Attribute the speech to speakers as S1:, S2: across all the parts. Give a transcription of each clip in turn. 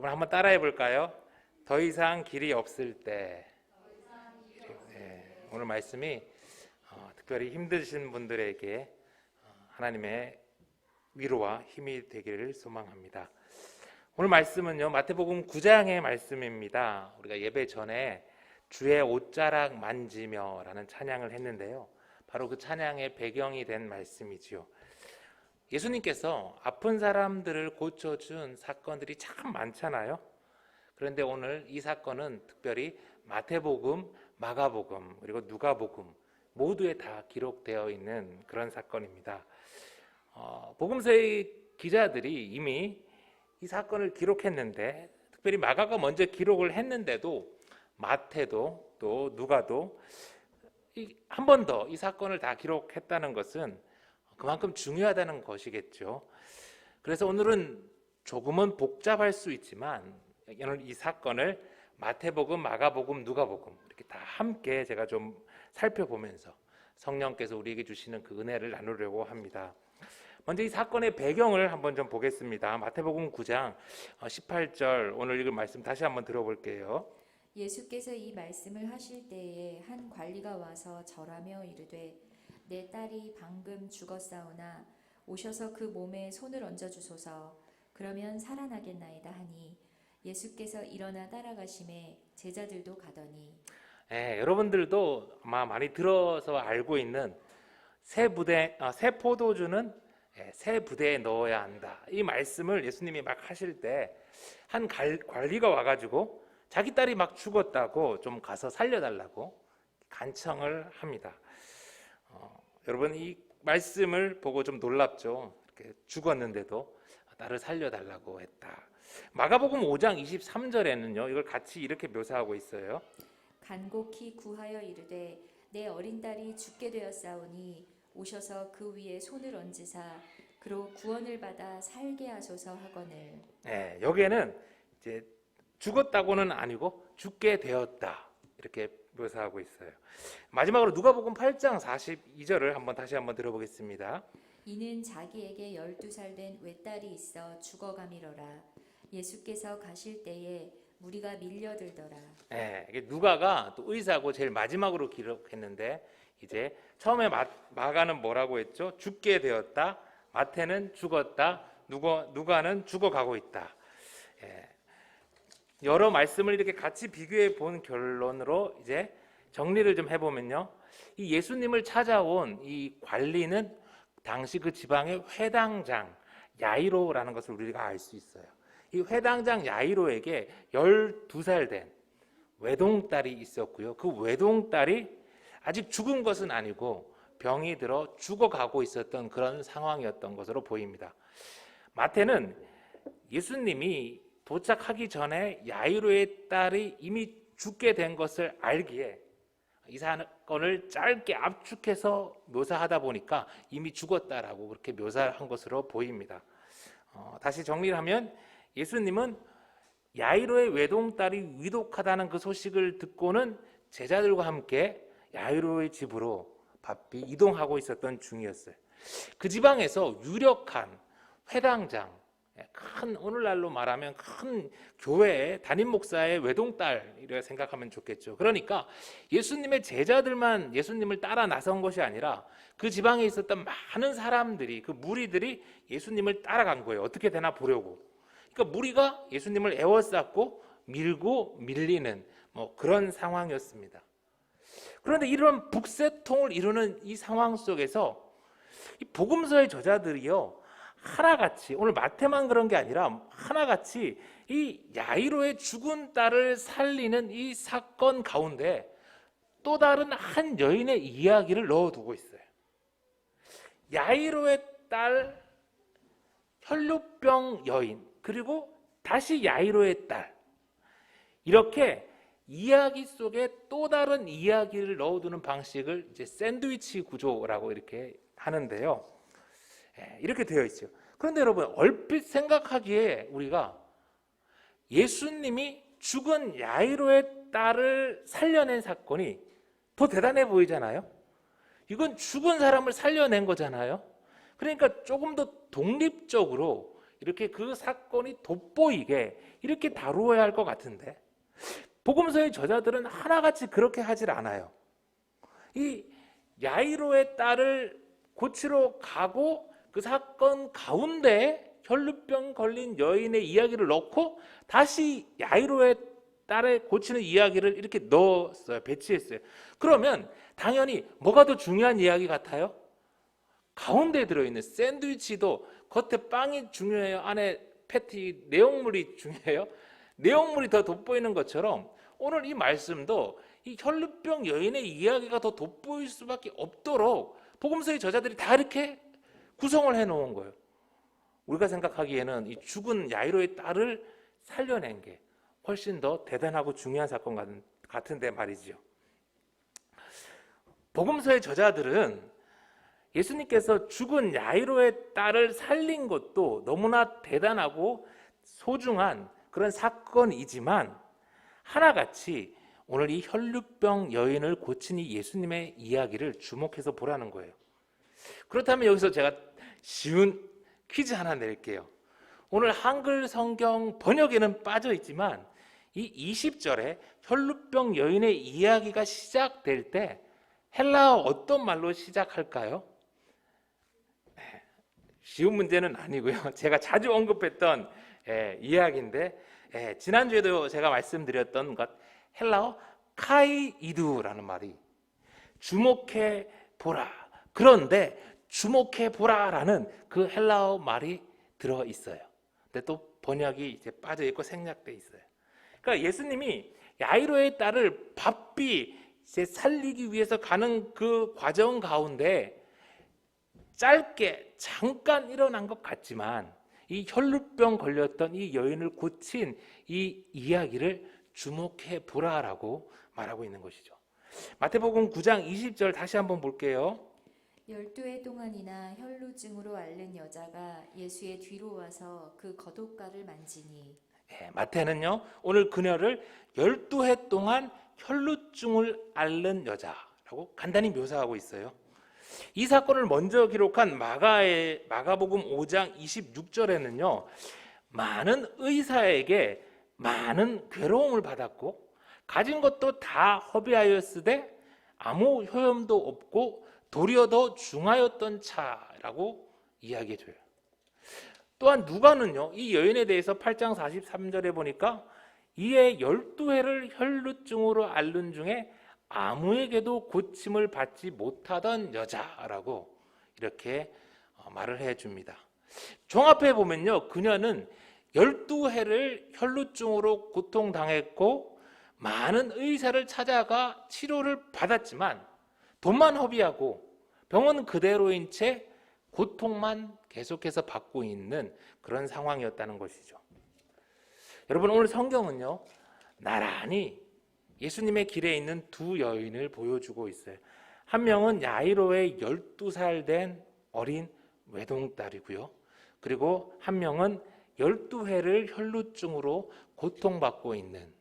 S1: 여러분 한번 따라해 볼까요? 더 이상 길이 없을 때. 네, 오늘 말씀이 특별히 힘드신 분들에게 하나님의 위로와 힘이 되기를 소망합니다. 오늘 말씀은요, 마태복음 9장의 말씀입니다. 우리가 예배 전에 주의 옷자락 만지며 라는 찬양을 했는데요, 바로 그 찬양의 배경이 된 말씀이지요. 예수님께서 아픈 사람들을 고쳐준 사건들이 참 많잖아요. 그런데 오늘 이 사건은 특별히 마태복음, 마가복음, 그리고 누가복음 모두에 다 기록되어 있는 그런 사건입니다. 복음서의 기자들이 이미 이 사건을 기록했는데, 특별히 마가가 먼저 기록을 했는데도 마태도 또 누가도 한 번 더 이 사건을 다 기록했다는 것은 그만큼 중요하다는 것이겠죠. 그래서 오늘은 조금은 복잡할 수 있지만 오늘 이 사건을 마태복음, 마가복음, 누가복음 이렇게 다 함께 제가 좀 살펴보면서 성령께서 우리에게 주시는 그 은혜를 나누려고 합니다. 먼저 이 사건의 배경을 한번 좀 보겠습니다. 마태복음 9장 18절 오늘 읽을 말씀 다시 한번 들어볼게요.
S2: 예수께서 이 말씀을 하실 때에 한 관리가 와서 절하며 이르되 내 딸이 방금 죽었사오나 오셔서 그 몸에 손을 얹어 주소서. 그러면 살아나겠나이다 하니 예수께서 일어나 따라가심에 제자들도 가더니.
S1: 여러분들도 아마 많이 들어서 알고 있는 새 포도주는 새 부대에 넣어야 한다, 이 말씀을 예수님이 막 하실 때 한 관리가 와가지고 자기 딸이 막 죽었다고 좀 가서 살려달라고 간청을 합니다. 여러분 이 말씀을 보고 좀 놀랍죠. 이렇게 죽었는데도 딸을 살려달라고 했다. 마가복음 5장 23절에는요 이걸 같이 이렇게 묘사하고 있어요.
S2: 간곡히 구하여 이르되 내 어린 딸이 죽게 되었사오니 오셔서 그 위에 손을 얹으사 그로 구원을 받아 살게 하소서 하거늘.
S1: 여기에는 이제 죽었다고는 아니고 죽게 되었다 이렇게 묘사하고 있어요. 마지막으로 누가복음 8장 42절을 다시 한번 들어보겠습니다.
S2: 이는 자기에게 12살 된 외딸이 있어 죽어가미러라. 예수께서 가실 때에 무리가 밀려들더라.
S1: 이게 누가가 또 의사고 제일 마지막으로 기록했는데, 이제 처음에 마가는 뭐라고 했죠? 죽게 되었다. 마태는 죽었다. 누가는 죽어가고 있다. 여러 말씀을 이렇게 같이 비교해 본 결론으로 이제 정리를 좀 해보면요, 이 예수님을 찾아온 이 관리는 당시 그 지방의 회당장 야이로라는 것을 우리가 알 수 있어요. 이 회당장 야이로에게 12살 된 외동딸이 있었고요, 그 외동딸이 아직 죽은 것은 아니고 병이 들어 죽어가고 있었던 그런 상황이었던 것으로 보입니다. 마태는 예수님이 도착하기 전에 야이로의 딸이 이미 죽게 된 것을 알기에 이 사건을 짧게 압축해서 묘사하다 보니까 이미 죽었다라고 그렇게 묘사한 것으로 보입니다. 다시 정리를 하면 예수님은 야이로의 외동딸이 위독하다는 그 소식을 듣고는 제자들과 함께 야이로의 집으로 바삐 이동하고 있었던 중이었어요. 그 지방에서 유력한 회당장, 큰, 오늘날로 말하면 큰 교회의 담임 목사의 외동딸이라 생각하면 좋겠죠. 그러니까 예수님의 제자들만 예수님을 따라 나선 것이 아니라 그 지방에 있었던 많은 사람들이, 그 무리들이 예수님을 따라간 거예요. 어떻게 되나 보려고. 그러니까 무리가 예수님을 에워쌌고 밀고 밀리는 그런 상황이었습니다. 그런데 이런 북새통을 이루는 이 상황 속에서 이 복음서의 저자들이요, 하나같이, 오늘 마태만 그런 게 아니라 하나같이 이 야이로의 죽은 딸을 살리는 이 사건 가운데 또 다른 한 여인의 이야기를 넣어두고 있어요. 야이로의 딸, 혈루병 여인, 그리고 다시 야이로의 딸, 이렇게 이야기 속에 또 다른 이야기를 넣어두는 방식을 이제 샌드위치 구조라고 이렇게 하는데요, 이렇게 되어 있어요. 그런데 여러분, 얼핏 생각하기에 우리가 예수님이 죽은 야이로의 딸을 살려낸 사건이 더 대단해 보이잖아요. 이건 죽은 사람을 살려낸 거잖아요. 그러니까 조금 더 독립적으로 이렇게 그 사건이 돋보이게 이렇게 다루어야 할 것 같은데 복음서의 저자들은 하나같이 그렇게 하질 않아요. 이 야이로의 딸을 고치러 가고 그 사건 가운데 혈루병 걸린 여인의 이야기를 넣고 다시 야이로의 딸을 고치는 이야기를 이렇게 넣었어요. 배치했어요. 그러면 당연히 뭐가 더 중요한 이야기 같아요? 가운데 들어있는 샌드위치도 겉에 빵이 중요해요? 안에 패티 내용물이 중요해요? 내용물이 더 돋보이는 것처럼 오늘 이 말씀도 이 혈루병 여인의 이야기가 더 돋보일 수밖에 없도록 복음서의 저자들이 다 이렇게 구성을 해놓은 거예요. 우리가 생각하기에는 이 죽은 야이로의 딸을 살려낸 게 훨씬 더 대단하고 중요한 사건 같은데 말이죠. 복음서의 저자들은 예수님께서 죽은 야이로의 딸을 살린 것도 너무나 대단하고 소중한 그런 사건이지만 하나같이 오늘 이 혈루병 여인을 고친 이 예수님의 이야기를 주목해서 보라는 거예요. 그렇다면 여기서 제가 쉬운 퀴즈 하나 낼게요. 오늘 한글 성경 번역에는 빠져 있지만 이 20절에 혈루병 여인의 이야기가 시작될 때 헬라어 어떤 말로 시작할까요? 쉬운 문제는 아니고요. 제가 자주 언급했던 이야기인데 지난주에도 제가 말씀드렸던 것 헬라어 카이이두라는 말이 주목해 보라. 그런데 주목해 보라라는 그 헬라어 말이 들어 있어요. 근데 또 번역이 이제 빠져 있고 생략돼 있어요. 그러니까 예수님이 야이로의 딸을 바삐 이제 살리기 위해서 가는 그 과정 가운데 짧게 잠깐 일어난 것 같지만 이 혈루병 걸렸던 이 여인을 고친 이 이야기를 주목해 보라라고 말하고 있는 것이죠. 마태복음 9장 20절 다시 한번 볼게요.
S2: 12해 동안이나 혈루증으로 앓는 여자가 예수의 뒤로 와서 그 겉옷가를 만지니.
S1: 마태는요 오늘 그녀를 12해 동안 혈루증을 앓는 여자라고 간단히 묘사하고 있어요. 이 사건을 먼저 기록한 마가복음 5장 26절에는요 많은 의사에게 많은 괴로움을 받았고 가진 것도 다 허비하였으되 아무 효험도 없고 도리어 더 중하였던 차라고 이야기해줘요. 또한 누가는요 이 여인에 대해서 8장 43절에 보니까 이에 12해를 혈루증으로 앓는 중에 아무에게도 고침을 받지 못하던 여자라고 이렇게 말을 해줍니다. 종합해 보면요 그녀는 12해를 혈루증으로 고통당했고 많은 의사를 찾아가 치료를 받았지만 돈만 허비하고 병원 그대로인 채 고통만 계속해서 받고 있는 그런 상황이었다는 것이죠. 여러분 오늘 성경은요 나란히 예수님의 길에 있는 두 여인을 보여주고 있어요. 한 명은 야이로의 12살 된 어린 외동딸이고요. 그리고 한 명은 12해를 혈루증으로 고통받고 있는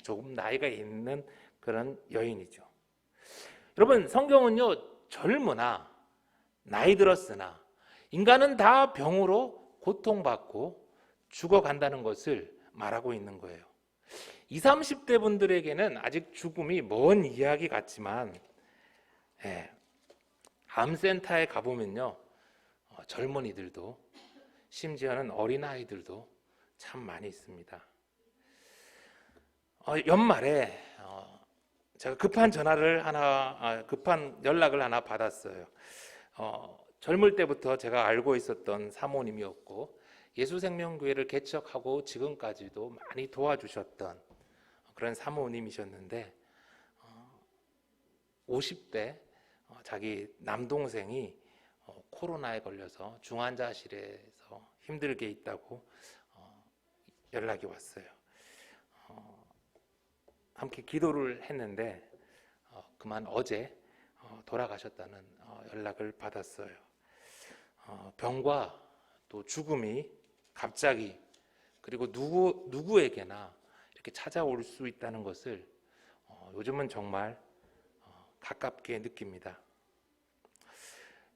S1: 조금 나이가 있는 그런 여인이죠. 여러분 성경은요 젊으나 나이 들었으나 인간은 다 병으로 고통받고 죽어간다는 것을 말하고 있는 거예요. 20, 30대 분들에게는 아직 죽음이 먼 이야기 같지만 암센터에 가보면요 젊은이들도 심지어는 어린아이들도 참 많이 있습니다. 연말에 제가 급한 연락을 하나 받았어요. 젊을 때부터 제가 알고 있었던 사모님이었고 예수생명교회를 개척하고 지금까지도 많이 도와주셨던 그런 사모님이셨는데 50대 자기 남동생이 코로나에 걸려서 중환자실에서 힘들게 있다고 연락이 왔어요. 함께 기도를 했는데 그만 어제 돌아가셨다는 연락을 받았어요. 병과 또 죽음이 갑자기 그리고 누구에게나 이렇게 찾아올 수 있다는 것을 요즘은 정말 가깝게 느낍니다.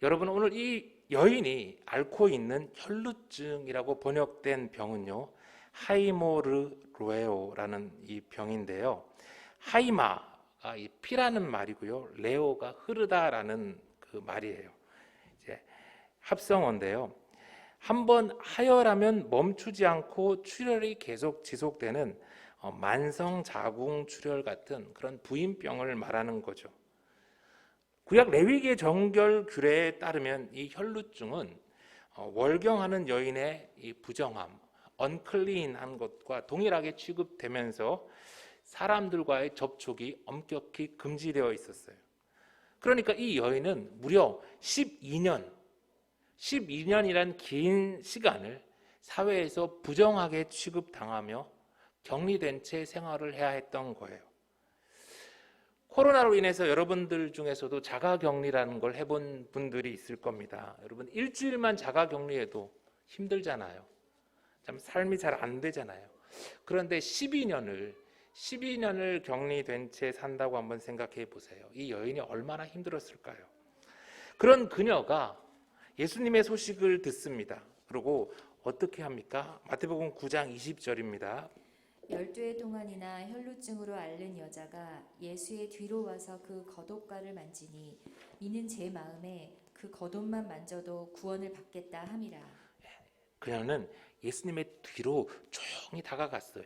S1: 여러분, 오늘 이 여인이 앓고 있는 혈루증이라고 번역된 병은요, 하이모르로에오라는 이 병인데요. 하이마가 이 피라는 말이고요, 레오가 흐르다라는 그 말이에요. 이제 합성어인데요. 한번 하혈하면 멈추지 않고 출혈이 계속 지속되는 만성 자궁 출혈 같은 그런 부인병을 말하는 거죠. 구약 레위기의 정결 규례에 따르면 이 혈루증은 월경하는 여인의 이 부정함, 언클린한 것과 동일하게 취급되면서 사람들과의 접촉이 엄격히 금지되어 있었어요. 그러니까 이 여인은 무려 12년이란 긴 시간을 사회에서 부정하게 취급당하며 격리된 채 생활을 해야 했던 거예요. 코로나로 인해서 여러분들 중에서도 자가격리라는 걸 해본 분들이 있을 겁니다. 여러분, 일주일만 자가격리해도 힘들잖아요. 참 삶이 잘 안 되잖아요. 그런데 12년을 격리된 채 산다고 한번 생각해 보세요. 이 여인이 얼마나 힘들었을까요? 그런 그녀가 예수님의 소식을 듣습니다. 그리고 어떻게 합니까? 마태복음 9장 20절입니다.
S2: 12해 동안이나 혈루증으로 앓는 여자가 예수의 뒤로 와서 그 겉옷가를 만지니 이는 제 마음에 그 겉옷만 만져도 구원을 받겠다 함이라.
S1: 그녀는 예수님의 뒤로 조용히 다가갔어요.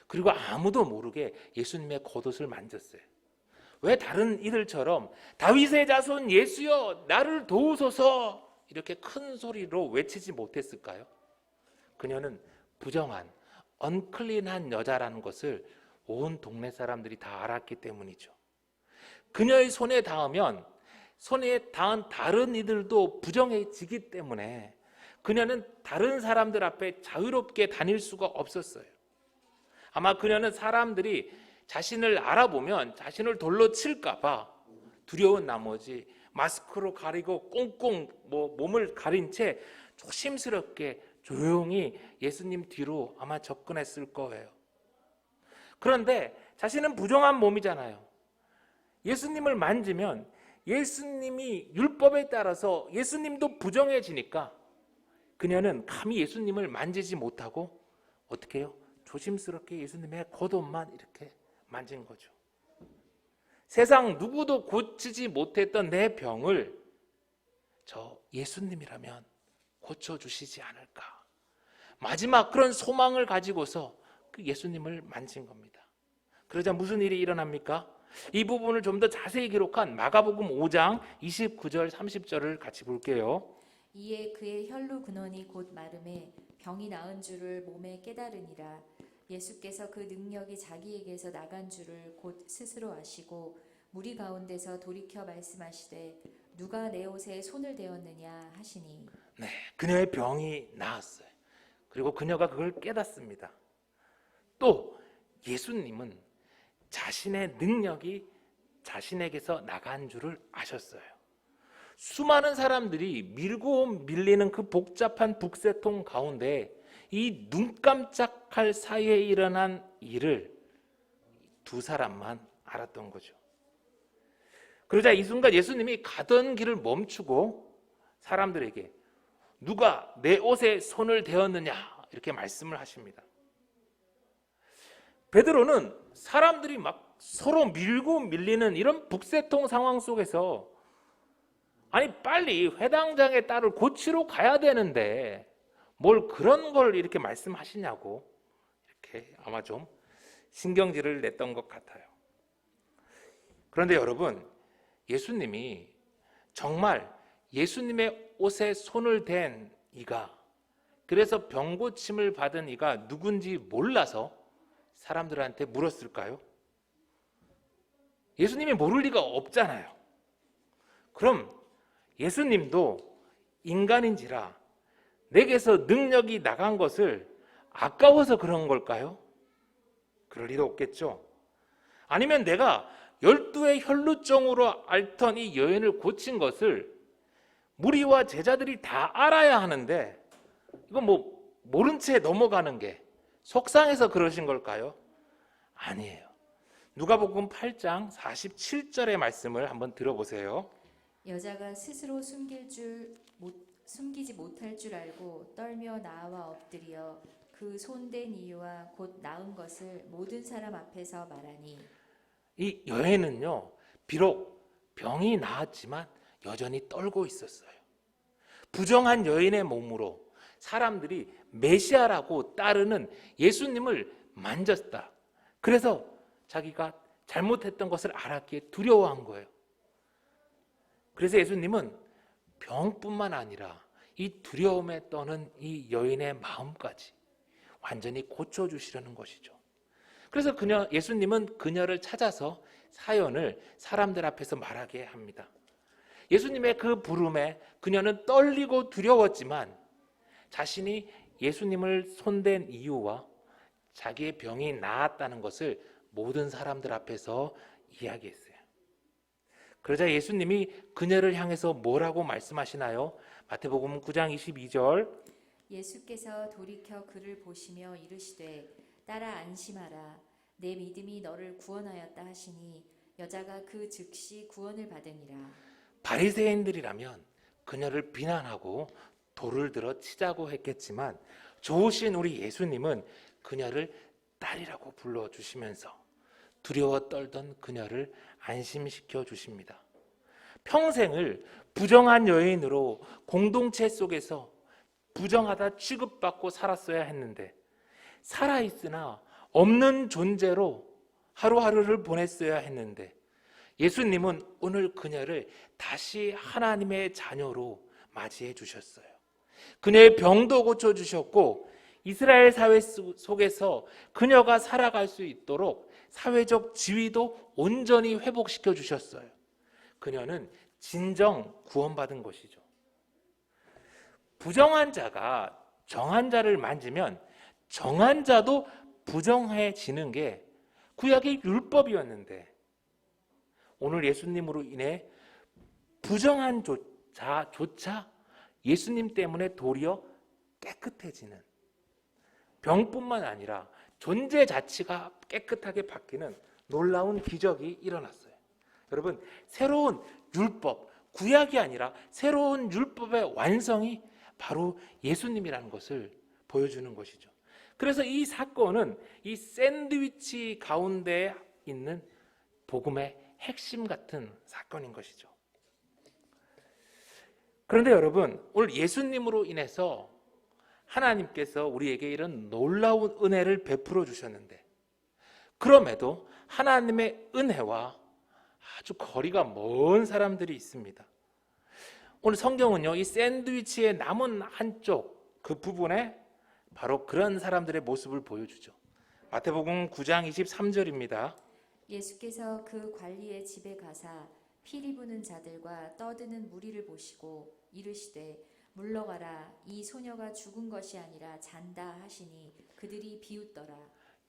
S1: 그리고 아무도 모르게 예수님의 겉옷을 만졌어요. 왜 다른 이들처럼 다윗의 자손 예수여 나를 도우소서 이렇게 큰 소리로 외치지 못했을까요? 그녀는 부정한 언클린한 여자라는 것을 온 동네 사람들이 다 알았기 때문이죠. 그녀의 손에 닿은 다른 이들도 부정해지기 때문에 그녀는 다른 사람들 앞에 자유롭게 다닐 수가 없었어요. 아마 그녀는 사람들이 자신을 알아보면 자신을 돌로 칠까 봐 두려운 나머지 마스크로 가리고 꽁꽁 몸을 가린 채 조심스럽게 조용히 예수님 뒤로 아마 접근했을 거예요. 그런데 자신은 부정한 몸이잖아요. 예수님을 만지면 예수님이 율법에 따라서 예수님도 부정해지니까 그녀는 감히 예수님을 만지지 못하고 어떻게 해요? 조심스럽게 예수님의 겉옷만 이렇게 만진 거죠. 세상 누구도 고치지 못했던 내 병을 저 예수님이라면 고쳐주시지 않을까. 마지막 그런 소망을 가지고서 그 예수님을 만진 겁니다. 그러자 무슨 일이 일어납니까? 이 부분을 좀 더 자세히 기록한 마가복음 5장 29절 30절을 같이 볼게요.
S2: 이에 그의 혈루 근원이 곧 마름에 병이 나은 줄을 몸에 깨달으니라. 예수께서 그 능력이 자기에게서 나간 줄을 곧 스스로 아시고 무리 가운데서 돌이켜 말씀하시되 누가 내 옷에 손을 대었느냐 하시니.
S1: 네, 그녀의 병이 나았어요. 그리고 그녀가 그걸 깨닫습니다. 또 예수님은 자신의 능력이 자신에게서 나간 줄을 아셨어요. 수많은 사람들이 밀고 밀리는 그 복잡한 북새통 가운데 이 눈 깜짝할 사이에 일어난 일을 두 사람만 알았던 거죠. 그러자 이 순간 예수님이 가던 길을 멈추고 사람들에게 누가 내 옷에 손을 대었느냐 이렇게 말씀을 하십니다. 베드로는 사람들이 막 서로 밀고 밀리는 이런 북새통 상황 속에서 아니 빨리 회당장의 딸을 고치러 가야 되는데 뭘 그런 걸 이렇게 말씀하시냐고 이렇게 아마 좀 신경질을 냈던 것 같아요. 그런데 여러분, 예수님이 정말 예수님의 옷에 손을 댄 이가, 그래서 병고침을 받은 이가 누군지 몰라서 사람들한테 물었을까요? 예수님이 모를 리가 없잖아요. 그럼 예수님도 인간인지라 내게서 능력이 나간 것을 아까워서 그런 걸까요? 그럴 리도 없겠죠. 아니면 내가 12의 혈루증으로 앓던 이 여인을 고친 것을 무리와 제자들이 다 알아야 하는데 이건 모른 채 넘어가는 게 속상해서 그러신 걸까요? 아니에요. 누가복음 8장 47절의 말씀을 한번 들어보세요.
S2: 여자가 스스로 숨기지 못할 줄 알고 떨며 나와 엎드려 그 손댄 이유와 곧 나은 것을 모든 사람 앞에서 말하니
S1: 이 여인은요, 비록 병이 나았지만 여전히 떨고 있었어요. 부정한 여인의 몸으로 사람들이 메시아라고 따르는 예수님을 만졌다. 그래서 자기가 잘못했던 것을 알았기에 두려워한 거예요. 그래서 예수님은 병뿐만 아니라 이 두려움에 떠는 이 여인의 마음까지 완전히 고쳐주시려는 것이죠. 그래서 예수님은 그녀를 찾아서 사연을 사람들 앞에서 말하게 합니다. 예수님의 그 부름에 그녀는 떨리고 두려웠지만 자신이 예수님을 손댄 이유와 자기의 병이 나았다는 것을 모든 사람들 앞에서 이야기했어요. 그러자 예수님이 그녀를 향해서 뭐라고 말씀하시나요? 마태복음 9장 22절.
S2: 예수께서 돌이켜 그를 보시며 이르시되 딸아 안심하라 내 믿음이 너를 구원하였다 하시니 여자가 그 즉시 구원을 받으니라.
S1: 바리새인들이라면 그녀를 비난하고 돌을 들어 치자고 했겠지만 좋으신 우리 예수님은 그녀를 딸이라고 불러주시면서 두려워 떨던 그녀를 안심시켜 주십니다. 평생을 부정한 여인으로 공동체 속에서 부정하다 취급받고 살았어야 했는데 살아있으나 없는 존재로 하루하루를 보냈어야 했는데 예수님은 오늘 그녀를 다시 하나님의 자녀로 맞이해 주셨어요. 그녀의 병도 고쳐주셨고 이스라엘 사회 속에서 그녀가 살아갈 수 있도록 사회적 지위도 온전히 회복시켜 주셨어요. 그녀는 진정 구원받은 것이죠. 부정한 자가 정한 자를 만지면 정한 자도 부정해지는 게 구약의 율법이었는데 오늘 예수님으로 인해 부정한 자조차 예수님 때문에 도리어 깨끗해지는, 병뿐만 아니라 존재 자체가 깨끗하게 바뀌는 놀라운 기적이 일어났어요. 여러분, 새로운 율법, 구약이 아니라 새로운 율법의 완성이 바로 예수님이라는 것을 보여주는 것이죠. 그래서 이 사건은 이 샌드위치 가운데 있는 복음의 핵심 같은 사건인 것이죠. 그런데 여러분, 오늘 예수님으로 인해서 하나님께서 우리에게 이런 놀라운 은혜를 베풀어 주셨는데 그럼에도 하나님의 은혜와 아주 거리가 먼 사람들이 있습니다. 오늘 성경은요, 이 샌드위치의 남은 한쪽 그 부분에 바로 그런 사람들의 모습을 보여주죠. 마태복음 9장 23절입니다.
S2: 예수께서 그 관리의 집에 가사 피리 부는 자들과 떠드는 무리를 보시고 이르시되 물러가라 이 소녀가 죽은 것이 아니라 잔다 하시니 그들이 비웃더라.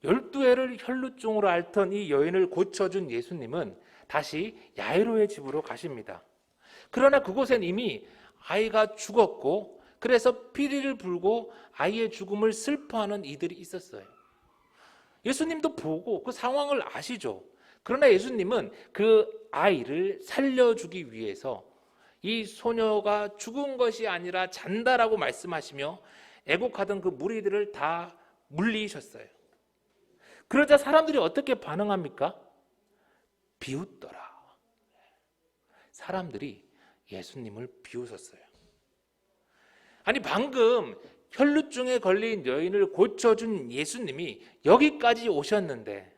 S1: 12해를 혈루증으로 앓던 이 여인을 고쳐준 예수님은 다시 야이로의 집으로 가십니다. 그러나 그곳엔 이미 아이가 죽었고 그래서 피리를 불고 아이의 죽음을 슬퍼하는 이들이 있었어요. 예수님도 보고 그 상황을 아시죠. 그러나 예수님은 그 아이를 살려주기 위해서 이 소녀가 죽은 것이 아니라 잔다라고 말씀하시며 애곡하던 그 무리들을 다 물리셨어요. 그러자 사람들이 어떻게 반응합니까? 비웃더라. 사람들이 예수님을 비웃었어요. 아니, 방금 혈루증에 걸린 여인을 고쳐준 예수님이 여기까지 오셨는데,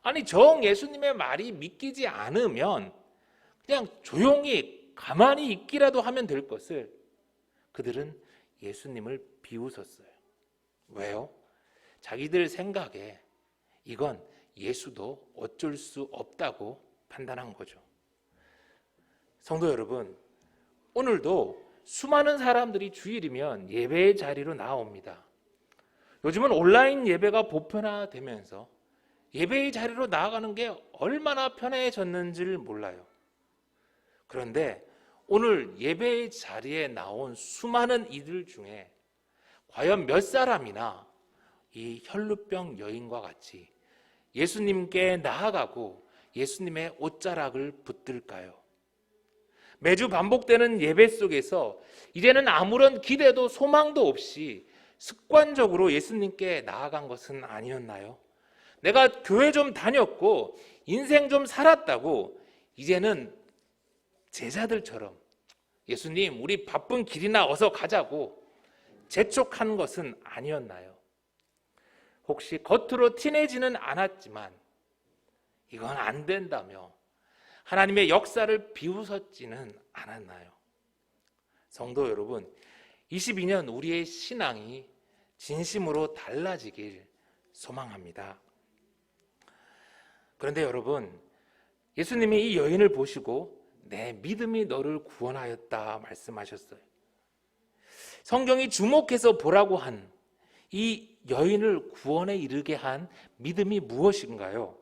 S1: 아니, 정 예수님의 말이 믿기지 않으면 그냥 조용히 가만히 있기라도 하면 될 것을 그들은 예수님을 비웃었어요. 왜요? 자기들 생각에 이건 예수도 어쩔 수 없다고 판단한 거죠. 성도 여러분, 오늘도 수많은 사람들이 주일이면 예배의 자리로 나옵니다. 요즘은 온라인 예배가 보편화되면서 예배의 자리로 나아가는 게 얼마나 편해졌는지를 몰라요. 그런데 오늘 예배의 자리에 나온 수많은 이들 중에 과연 몇 사람이나 이 혈루병 여인과 같이 예수님께 나아가고 예수님의 옷자락을 붙들까요? 매주 반복되는 예배 속에서 이제는 아무런 기대도 소망도 없이 습관적으로 예수님께 나아간 것은 아니었나요? 내가 교회 좀 다녔고 인생 좀 살았다고 이제는 제자들처럼 예수님 우리 바쁜 길이나 어서 가자고 재촉한 것은 아니었나요? 혹시 겉으로 티내지는 않았지만 이건 안 된다며 하나님의 역사를 비웃었지는 않았나요? 성도 여러분, 22년 우리의 신앙이 진심으로 달라지길 소망합니다. 그런데 여러분, 예수님이 이 여인을 보시고 내 믿음이 너를 구원하였다 말씀하셨어요. 성경이 주목해서 보라고 한 이 여인을 구원에 이르게 한 믿음이 무엇인가요?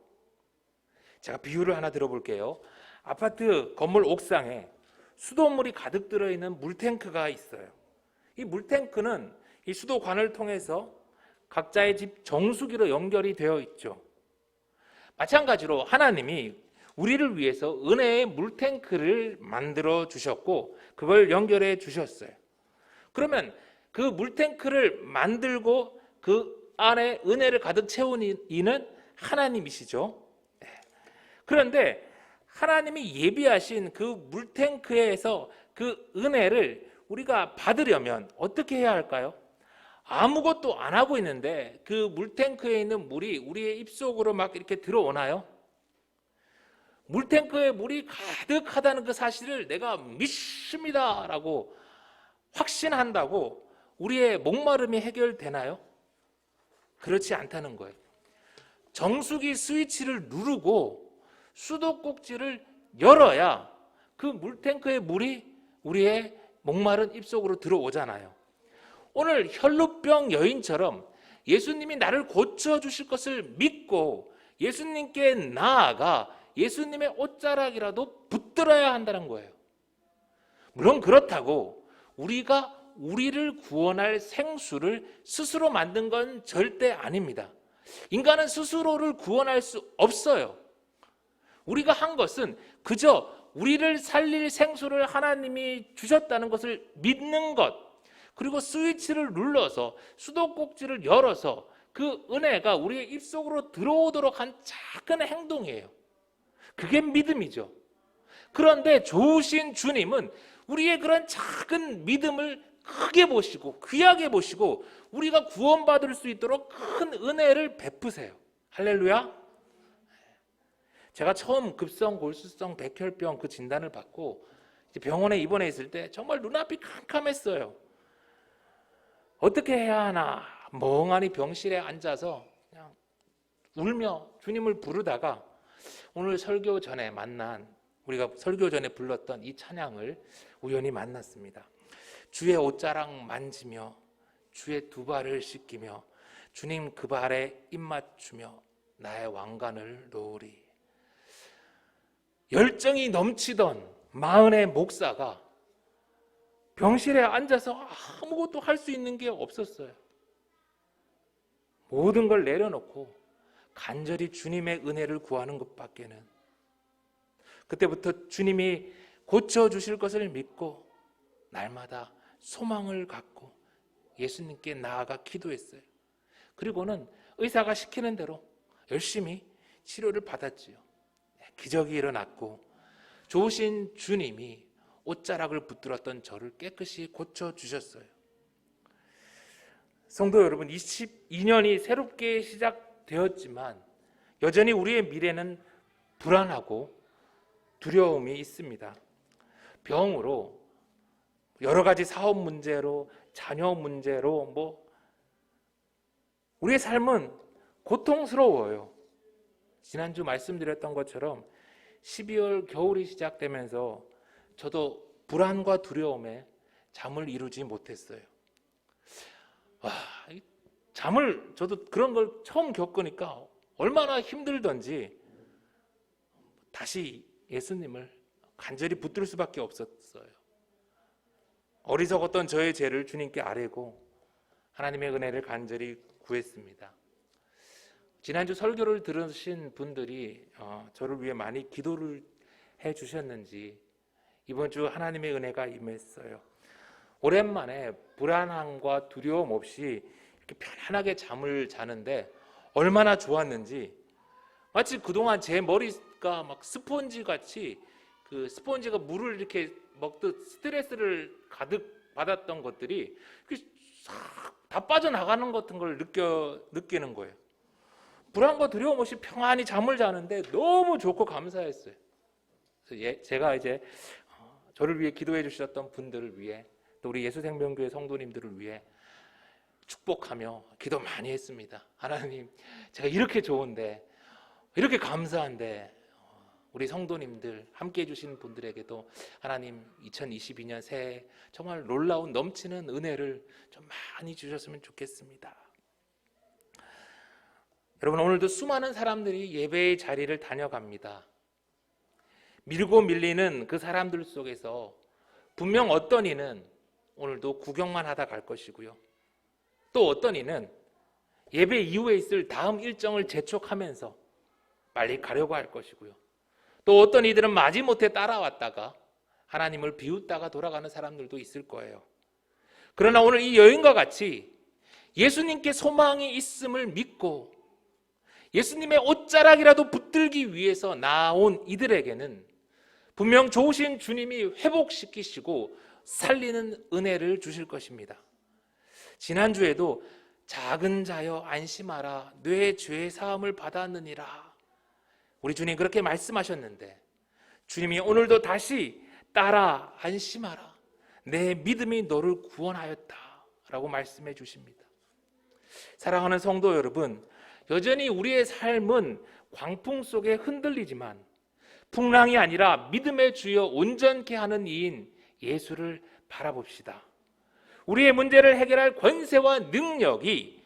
S1: 제가 비유를 하나 들어볼게요. 아파트 건물 옥상에 수돗물이 가득 들어있는 물탱크가 있어요. 이 물탱크는 이 수도관을 통해서 각자의 집 정수기로 연결이 되어 있죠. 마찬가지로 하나님이 우리를 위해서 은혜의 물탱크를 만들어 주셨고 그걸 연결해 주셨어요. 그러면 그 물탱크를 만들고 그 안에 은혜를 가득 채운 이는 하나님이시죠. 그런데 하나님이 예비하신 그 물탱크에서 그 은혜를 우리가 받으려면 어떻게 해야 할까요? 아무것도 안 하고 있는데 그 물탱크에 있는 물이 우리의 입속으로 막 이렇게 들어오나요? 물탱크에 물이 가득하다는 그 사실을 내가 믿습니다라고 확신한다고 우리의 목마름이 해결되나요? 그렇지 않다는 거예요. 정수기 스위치를 누르고 수도꼭지를 열어야 그 물탱크의 물이 우리의 목마른 입속으로 들어오잖아요. 오늘 혈루병 여인처럼 예수님이 나를 고쳐주실 것을 믿고 예수님께 나아가 예수님의 옷자락이라도 붙들어야 한다는 거예요. 물론 그렇다고 우리가 우리를 구원할 생수를 스스로 만든 건 절대 아닙니다. 인간은 스스로를 구원할 수 없어요. 우리가 한 것은 그저 우리를 살릴 생수를 하나님이 주셨다는 것을 믿는 것, 그리고 스위치를 눌러서 수도꼭지를 열어서 그 은혜가 우리의 입속으로 들어오도록 한 작은 행동이에요. 그게 믿음이죠. 그런데 좋으신 주님은 우리의 그런 작은 믿음을 크게 보시고 귀하게 보시고 우리가 구원받을 수 있도록 큰 은혜를 베푸세요. 할렐루야. 제가 처음 급성 골수성 백혈병 그 진단을 받고 병원에 입원해 있을 때 정말 눈앞이 캄캄했어요. 어떻게 해야 하나 멍하니 병실에 앉아서 그냥 울며 주님을 부르다가 오늘 설교 전에 만난 우리가 설교 전에 불렀던 이 찬양을 우연히 만났습니다. 주의 옷자락 만지며 주의 두 발을 씻기며 주님 그 발에 입 맞추며 나의 왕관을 놓으리. 열정이 넘치던 마흔의 목사가 병실에 앉아서 아무것도 할 수 있는 게 없었어요. 모든 걸 내려놓고 간절히 주님의 은혜를 구하는 것밖에는. 그때부터 주님이 고쳐주실 것을 믿고 날마다 소망을 갖고 예수님께 나아가 기도했어요. 그리고는 의사가 시키는 대로 열심히 치료를 받았지요. 기적이 일어났고 좋으신 주님이 옷자락을 붙들었던 저를 깨끗이 고쳐주셨어요. 성도 여러분, 22년이 새롭게 시작되었지만 여전히 우리의 미래는 불안하고 두려움이 있습니다. 병으로, 여러 가지 사업 문제로, 자녀 문제로 우리의 삶은 고통스러워요. 지난주 말씀드렸던 것처럼 12월 겨울이 시작되면서 저도 불안과 두려움에 잠을 이루지 못했어요. 잠을 저도 그런 걸 처음 겪으니까 얼마나 힘들던지 다시 예수님을 간절히 붙들 수밖에 없었어요. 어리석었던 저의 죄를 주님께 아뢰고 하나님의 은혜를 간절히 구했습니다. 지난주 설교를 들으신 분들이 저를 위해 많이 기도를 해주셨는지 이번 주 하나님의 은혜가 임했어요. 오랜만에 불안함과 두려움 없이 이렇게 편안하게 잠을 자는데 얼마나 좋았는지, 마치 그동안 제 머리가 막 스폰지 같이, 그 스폰지가 물을 이렇게 먹듯 스트레스를 가득 받았던 것들이 싹 다 빠져나가는 것 같은 걸 느끼는 거예요. 불안과 두려움 없이 평안히 잠을 자는데 너무 좋고 감사했어요. 그래서 제가 이제 저를 위해 기도해 주셨던 분들을 위해, 또 우리 예수생명교회 성도님들을 위해 축복하며 기도 많이 했습니다. 하나님, 제가 이렇게 좋은데, 이렇게 감사한데 우리 성도님들 함께 해주신 분들에게도 하나님 2022년 새해 정말 놀라운 넘치는 은혜를 좀 많이 주셨으면 좋겠습니다. 여러분, 오늘도 수많은 사람들이 예배의 자리를 다녀갑니다. 밀고 밀리는 그 사람들 속에서 분명 어떤 이는 오늘도 구경만 하다 갈 것이고요, 또 어떤 이는 예배 이후에 있을 다음 일정을 재촉하면서 빨리 가려고 할 것이고요, 또 어떤 이들은 마지못해 따라왔다가 하나님을 비웃다가 돌아가는 사람들도 있을 거예요. 그러나 오늘 이 여인과 같이 예수님께 소망이 있음을 믿고 예수님의 옷자락이라도 붙들기 위해서 나온 이들에게는 분명 좋으신 주님이 회복시키시고 살리는 은혜를 주실 것입니다. 지난주에도 작은 자여 안심하라, 내 죄 사함을 받았느니라, 우리 주님 그렇게 말씀하셨는데, 주님이 오늘도 다시 따라 안심하라, 내 믿음이 너를 구원하였다 라고 말씀해 주십니다. 사랑하는 성도 여러분, 여전히 우리의 삶은 광풍 속에 흔들리지만 풍랑이 아니라 믿음의 주여 온전케 하는 이인 예수를 바라봅시다. 우리의 문제를 해결할 권세와 능력이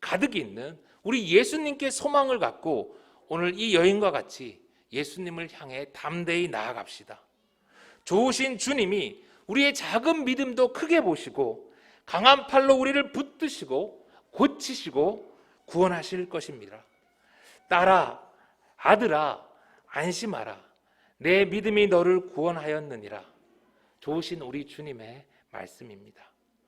S1: 가득 있는 우리 예수님께 소망을 갖고 오늘 이 여인과 같이 예수님을 향해 담대히 나아갑시다. 좋으신 주님이 우리의 작은 믿음도 크게 보시고 강한 팔로 우리를 붙드시고 고치시고 구원하실 것입니다. 딸아, 아들아, 안심하라, 내 믿음이 너를 구원하였느니라. 좋으신 우리 주님의 말씀입니다.